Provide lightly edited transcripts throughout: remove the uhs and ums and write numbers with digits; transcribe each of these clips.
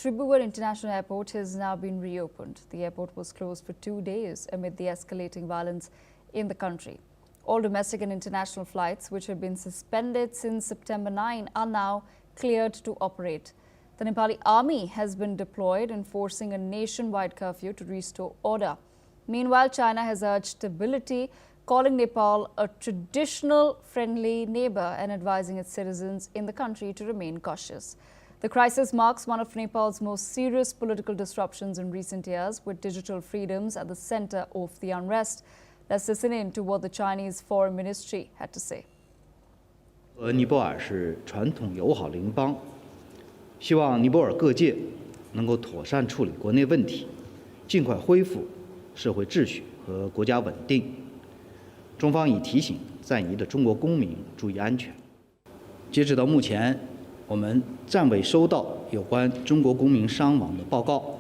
Tribhuvan International Airport has now been reopened. The airport was closed for 2 days amid the escalating violence in the country. All domestic and international flights, which have been suspended since September 9, are now cleared to operate. The Nepali army has been deployed, enforcing a nationwide curfew to restore order. Meanwhile, China has urged stability, calling Nepal a traditional friendly neighbor and advising its citizens in the country to remain cautious. The crisis marks one of Nepal's most serious political disruptions in recent years, with digital freedoms at the center of the unrest. Let's listen in to what the Chinese Foreign Ministry had to say. 尼泊尔是传统友好邻邦，希望尼泊尔各界能够妥善处理国内问题，尽快恢复社会秩序和国家稳定。中方已提醒在尼的中国公民注意安全。截止到目前，我们暂未收到有关中国公民伤亡的报告。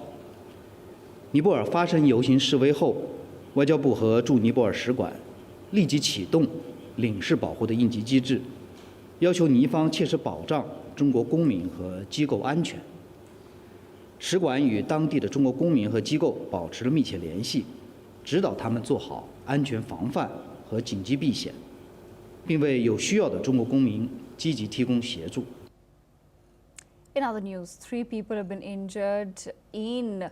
尼泊尔发生游行示威后，外交部和驻尼泊尔使馆立即启动领事保护的应急机制，要求尼方切实保障中国公民和机构安全。使馆与当地的中国公民和机构保持了密切联系，指导他们做好安全防范和紧急避险，并为有需要的中国公民积极提供协助。In other news, 3 people have been injured in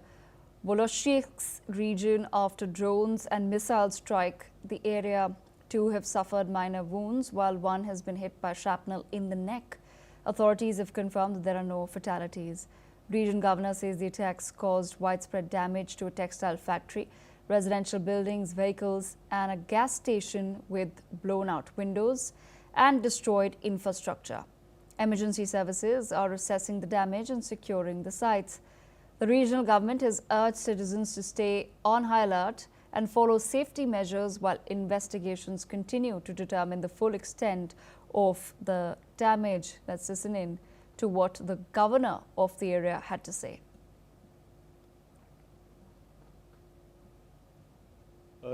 Volochysk region after drones and missiles strike the area. 2 have suffered minor wounds, while 1 has been hit by shrapnel in the neck. Authorities have confirmed that there are no fatalities. Region governor says the attacks caused widespread damage to a textile factory, residential buildings, vehicles, and a gas station with blown-out windows and destroyed infrastructure. Emergency services are assessing the damage and securing the sites. The regional government has urged citizens to stay on high alert and follow safety measures while investigations continue to determine the full extent of the damage. Let's listen in to what the governor of the area had to say.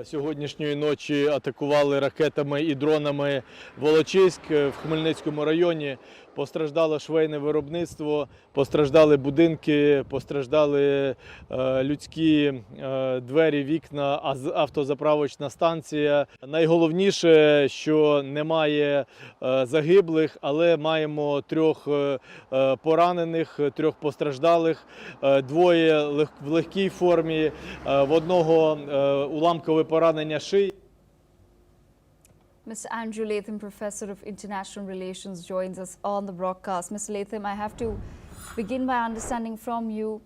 Сьогоднішньої ночі атакували ракетами і дронами Волочиськ в Хмельницькому районі. Постраждало швейне виробництво, постраждали будинки, постраждали людські двері, вікна, автозаправочна станція. Найголовніше, що немає загиблих, але маємо 3 поранених, 3 постраждалих, 2 в легкій формі, в одного уламкове поранення шиї. Mr. Andrew Latham, Professor of International Relations, joins us on the broadcast. Mr. Latham, I have to begin by understanding from you,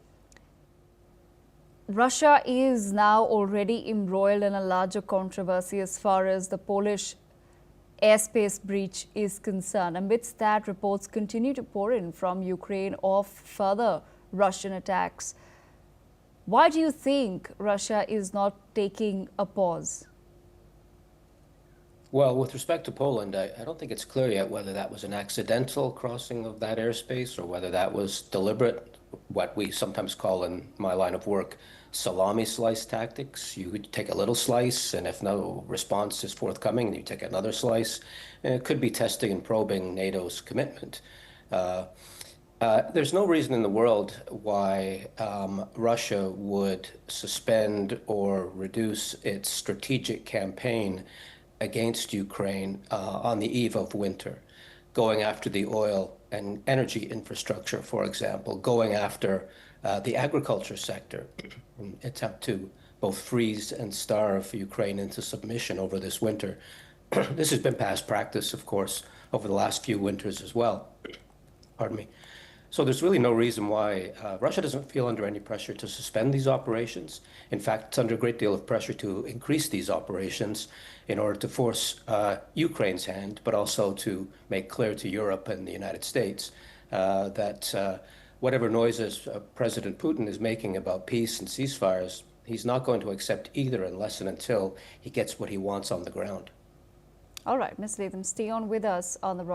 Russia is now already embroiled in a larger controversy as far as the Polish airspace breach is concerned. Amidst that, reports continue to pour in from Ukraine of further Russian attacks. Why do you think Russia is not taking a pause? Well, with respect to Poland, I don't think it's clear yet whether that was an accidental crossing of that airspace or whether that was deliberate, what we sometimes call in my line of work, salami slice tactics. You take a little slice, and if no response is forthcoming, you take another slice. And it could be testing and probing NATO's commitment. There's no reason in the world why Russia would suspend or reduce its strategic campaign against Ukraine on the eve of winter, going after the oil and energy infrastructure, for example, going after the agriculture sector, in an attempt to both freeze and starve Ukraine into submission over this winter. This has been past practice, of course, over the last few winters as well. Pardon me. So there's really no reason why Russia doesn't feel under any pressure to suspend these operations. In fact, it's under a great deal of pressure to increase these operations in order to force Ukraine's hand, but also to make clear to Europe and the United States that whatever noises President Putin is making about peace and ceasefires, he's not going to accept either unless and until he gets what he wants on the ground. All right, Ms. Latham, stay on with us on the